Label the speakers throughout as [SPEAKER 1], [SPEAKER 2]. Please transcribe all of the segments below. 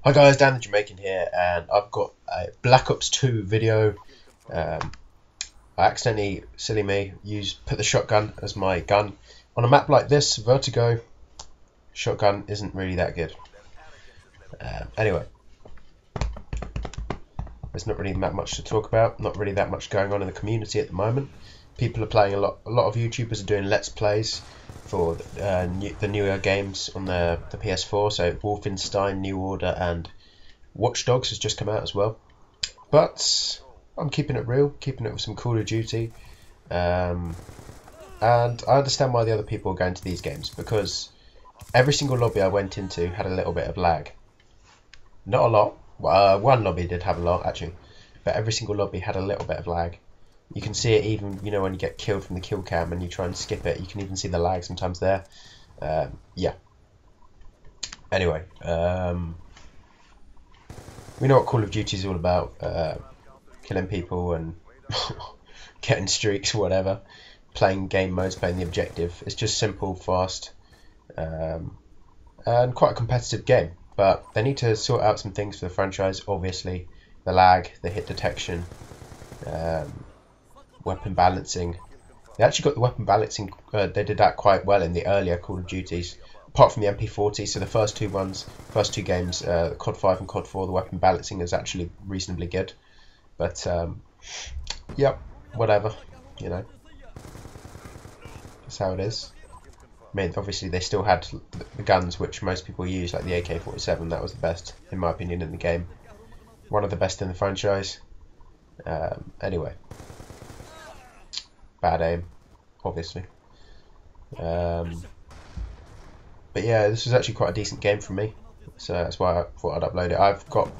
[SPEAKER 1] Hi guys, Dan the Jamaican here, and I've got a Black Ops 2 video. I accidentally, silly me, put the shotgun as my gun. On a map like this, Vertigo, shotgun isn't really that good. Anyway, there's not really that much to talk about, not really that much going on in the community at the moment. People are playing a lot of YouTubers are doing Let's Plays for the newer games on the PS4, so Wolfenstein, New Order and Watch Dogs has just come out as well. But I'm keeping it real, keeping it with some Call of Duty. And I understand why the other people are going to these games, because every single lobby I went into had a little bit of lag. Not a lot. One lobby did have a lot, actually. But every single lobby had a little bit of lag. You can see it even, when you get killed from the kill cam and you try and skip it, you can even see the lag sometimes there. Yeah. Anyway, we know what Call of Duty is all about. Killing people and getting streaks, whatever. Playing game modes, playing the objective. It's just simple, fast, and quite a competitive game. But they need to sort out some things for the franchise. Obviously, the lag, the hit detection, weapon balancing. They actually got the weapon balancing. They did that quite well in the earlier Call of Duties. Apart from the MP40, so the first two games, COD 5 and COD 4, the weapon balancing is actually reasonably good. But yep, whatever, that's how it is. I mean, obviously they still had the guns which most people use, like the AK-47. That was the best, in my opinion, in the game. One of the best in the franchise. Anyway, bad aim, obviously. But yeah, this was actually quite a decent game for me, so that's why I thought I'd upload it. I've got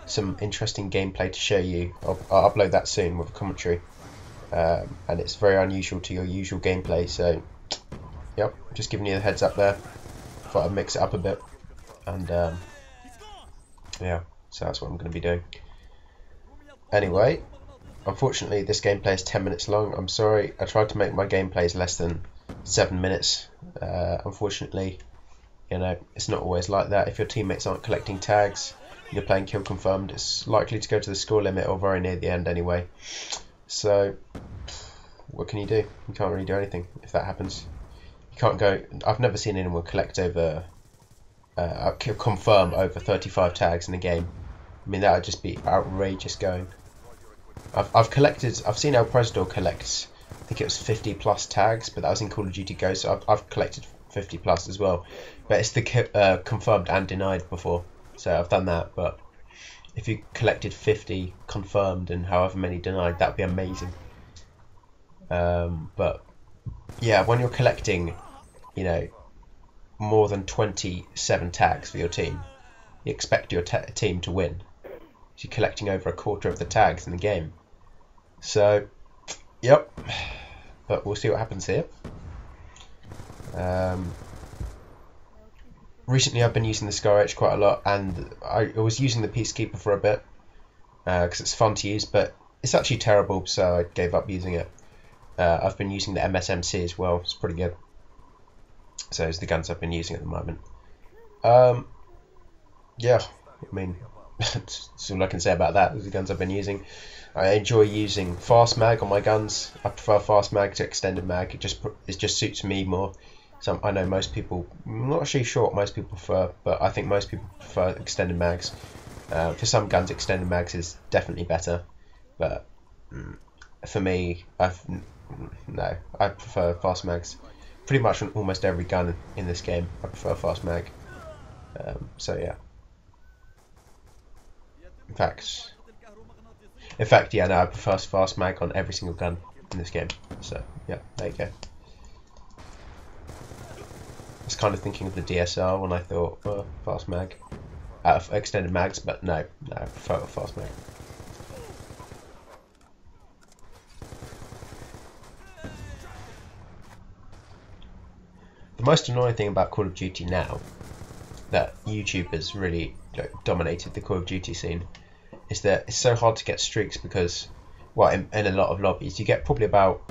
[SPEAKER 1] some interesting gameplay to show you. I'll upload that soon with a commentary, and it's very unusual to your usual gameplay, so yep, just giving you the heads up there. Thought I'd mix it up a bit, and yeah, so that's what I'm going to be doing. Anyway, unfortunately this gameplay is 10 minutes long. I'm sorry, I tried to make my gameplays less than 7 minutes. Unfortunately, it's not always like that. If your teammates aren't collecting tags, you're playing kill confirmed, it's likely to go to the score limit or very near the end anyway. So what can you do? You can't really do anything if that happens. You can't go. I've never seen anyone collect over confirm over 35 tags in a game. I mean, that would just be outrageous going. I've seen El Presidor collect, I think it was 50 plus tags, but that was in Call of Duty Go, so I've collected 50 plus as well. But it's the confirmed and denied before, so I've done that. But if you collected 50 confirmed and however many denied, that would be amazing. But yeah, when you're collecting, more than 27 tags for your team, you expect your team to win. So you're collecting over a quarter of the tags in the game. So, yep. But we'll see what happens here. Recently I've been using the Scar H quite a lot, and I was using the Peacekeeper for a bit because it's fun to use, but it's actually terrible, so I gave up using it. I've been using the MSMC as well. It's pretty good. So it's the guns I've been using at the moment. Yeah, I mean, that's all I can say about that. The guns I've been using. I enjoy using fast mag on my guns. I prefer fast mag to extended mag. It just suits me more. So I know most people, I'm not actually sure what most people prefer, but I think most people prefer extended mags. For some guns, extended mags is definitely better, but for me, I prefer fast mags. Pretty much on almost every gun in this game, I prefer fast mag. So yeah. In fact, yeah, no, I prefer fast mag on every single gun in this game. So yeah, there you go. I was kind of thinking of the DSR when I thought fast mag out of extended mags, but no, I prefer fast mag. The most annoying thing about Call of Duty now, that YouTube has really dominated the Call of Duty scene, is that it's so hard to get streaks because, well, in a lot of lobbies, you get probably about,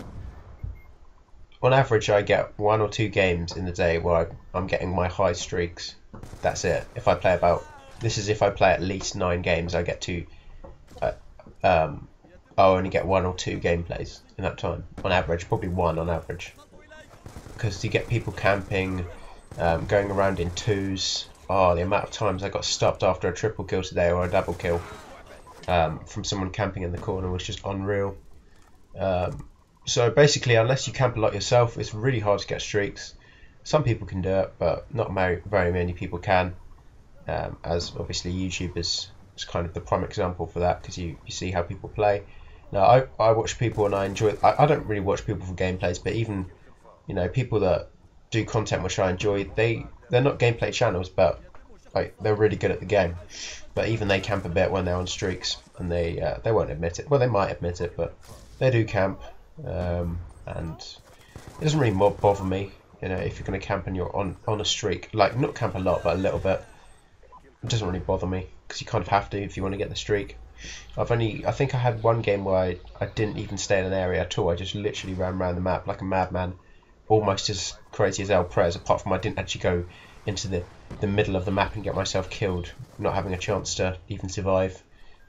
[SPEAKER 1] on average, I get 1 or 2 games in the day where I'm getting my high streaks. That's it. If I play about This is if I play at least 9 games. I get to I'll only get 1 or 2 gameplays in that time on average, probably 1 on average, because you get people camping, going around in 2s. Oh, the amount of times I got stopped after a triple kill today or a double kill from someone camping in the corner was just unreal. So basically, unless you camp a lot yourself, it's really hard to get streaks. Some people can do it, but not very many people can, as obviously YouTube is kind of the prime example for that, because you see how people play. Now, I watch people and I enjoy it. I don't really watch people for gameplays, but even, you know, people that do content which I enjoy, they're not gameplay channels, but like they're really good at the game. But even they camp a bit when they're on streaks, and they won't admit it. Well, they might admit it, but they do camp, and it doesn't really bother me. You know, if you're going to camp and you're on a streak, like not camp a lot, but a little bit, it doesn't really bother me, because you kind of have to if you want to get the streak. I think I had one game where I didn't even stay in an area at all. I just literally ran around the map like a madman, almost as crazy as El Prez, apart from I didn't actually go into the middle of the map and get myself killed, not having a chance to even survive.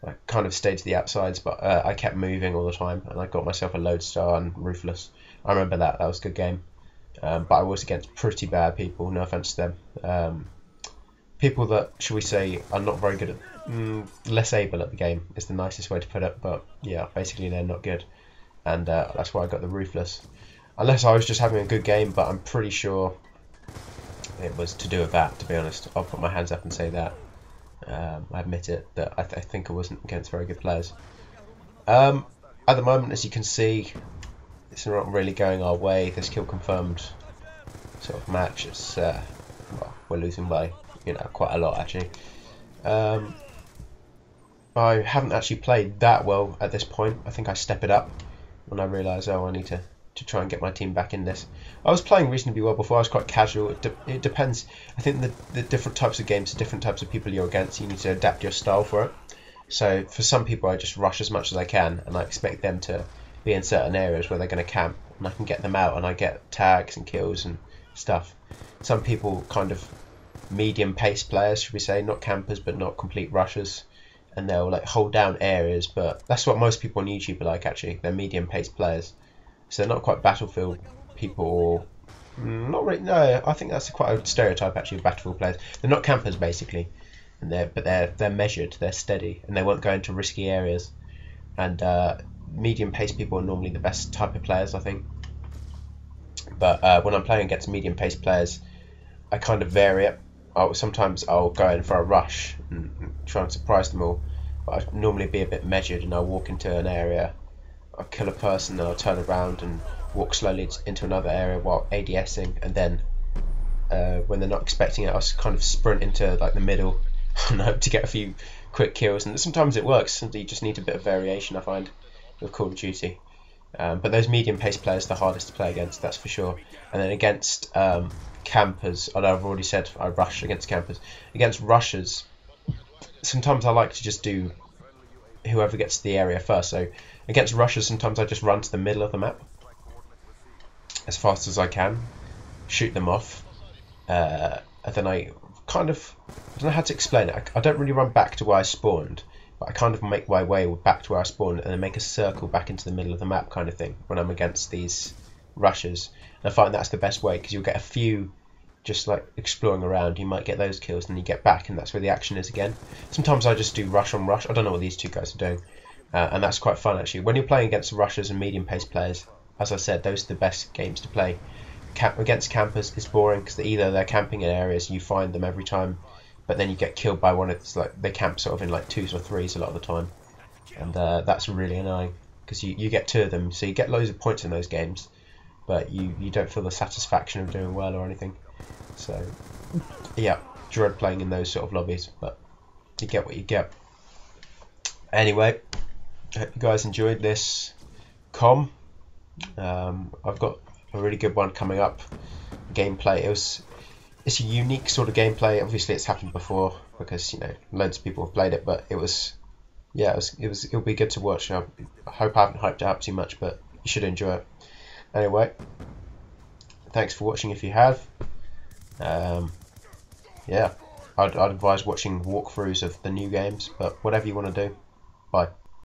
[SPEAKER 1] I kind of stayed to the outsides, but I kept moving all the time, and I got myself a Lodestar and Ruthless. I remember that was a good game, but I was against pretty bad people, no offense to them. People that, shall we say, are not very good at, less able at the game is the nicest way to put it, but yeah, basically they're not good, and that's why I got the Ruthless. Unless I was just having a good game, but I'm pretty sure it was to do with that, to be honest. I'll put my hands up and say that. I admit it, that I think I wasn't against very good players. At the moment, as you can see, it's not really going our way. This kill confirmed sort of match, it's well, we're losing by, you know, quite a lot actually. I haven't actually played that well at this point. I think I step it up when I realise, oh, I need to try and get my team back in this. I was playing reasonably well before. I was quite casual. It depends. I think the different types of games, different types of people you're against, you need to adapt your style for it. So for some people, I just rush as much as I can, and I expect them to be in certain areas where they're going to camp, and I can get them out, and I get tags and kills and stuff. Some people kind of medium pace players, should we say, not campers but not complete rushers, and they'll like hold down areas, but that's what most people on YouTube are like actually. They're medium pace players, so they're not quite Battlefield people, or not really. No, I think that's quite a stereotype actually of Battlefield players. They're not campers basically, and they're measured, they're steady, and they won't go into risky areas. And medium pace people are normally the best type of players, I think. But when I'm playing against medium pace players, I kind of vary it. Sometimes I'll go in for a rush and try and surprise them all, but I'd normally be a bit measured, and I'll walk into an area, I'll kill a person, and I'll turn around and walk slowly into another area while ADSing, and then when they're not expecting it, I'll kind of sprint into like the middle and hope to get a few quick kills. And sometimes it works, and you just need a bit of variation, I find, with Call of Duty. But those medium pace players are the hardest to play against, that's for sure. And then against campers, although I've already said I rush against campers. Against rushers, sometimes I like to just do whoever gets to the area first. So against rushers, sometimes I just run to the middle of the map as fast as I can, shoot them off, and then I kind of, I don't know how to explain it. I don't really run back to where I spawned, but I kind of make my way back to where I spawned and then make a circle back into the middle of the map kind of thing when I'm against these rushers. And I find that's the best way, because you'll get a few just like exploring around, you might get those kills, and you get back, and that's where the action is again. Sometimes I just do rush on rush. I don't know what these two guys are doing, and that's quite fun actually. When you're playing against rushers and medium pace players, as I said, those are the best games to play. Against campers, it's boring, because either they're camping in areas, you find them every time, but then you get killed by one. It's like they camp sort of in like 2s or 3s a lot of the time, and that's really annoying, because you get 2 of them, so you get loads of points in those games, but you don't feel the satisfaction of doing well or anything. So yeah, dread playing in those sort of lobbies, but you get what you get. Anyway, I hope you guys enjoyed this I've got a really good one coming up. Gameplay, it's a unique sort of gameplay. Obviously it's happened before, because you know loads of people have played it, but it'll be good to watch. I hope I haven't hyped it up too much, but you should enjoy it. Anyway, thanks for watching if you have. Yeah, I'd advise watching walkthroughs of the new games, but whatever you want to do. Bye.